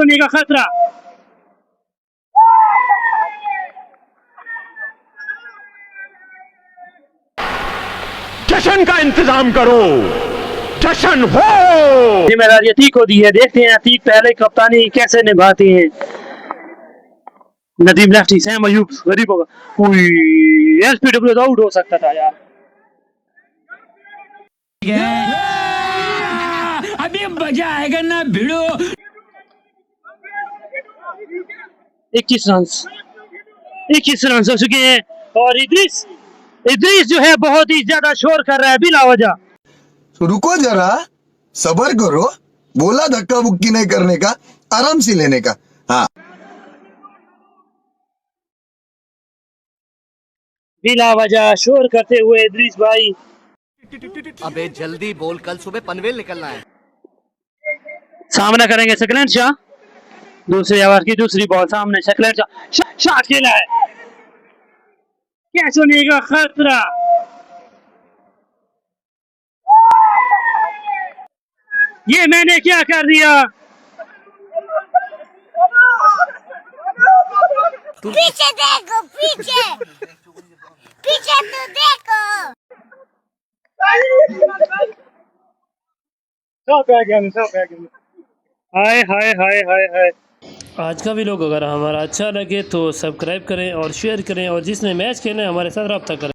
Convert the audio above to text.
होने का खतरा। जश्न का इंतजाम करो, जश्न हो। जिम्मेदारी अतीक को दी है, देखते हैं अतीक पहले कप्तानी कैसे निभाते हैं। नदीम लेफ्टी, सैम अयूब गरीब होगा। एलपीडब्ल्यू तो आउट हो सकता था यार। अभी मजा आएगा ना भिड़ो। 21 रन हो चुके हैं और इद्रिस जो है बहुत ही ज्यादा शोर कर रहा है बिला वजह। रुको जरा, सबर करो। बोला धक्का बुक्की नहीं करने का, आराम से लेने का। हाँ, बिला वजह शोर करते हुए इद्रिस भाई। अबे जल्दी बोल, कल सुबह पनवेल निकलना है। सामना करेंगे सकलेन शाह। दूसरे ओवर की दूसरी बॉल सामने सकलेन शाह खेला है, कैच होने का खतरा। ये मैंने क्या कर दिया। पीछे देखो, पीछे पीछे तो देखो। हाय हाय हाय हाय हाय। आज का भी लोग अगर हमारा अच्छा लगे तो सब्सक्राइब करें और शेयर करें, और जिसने मैच खेलना है हमारे साथ रब्ता करें।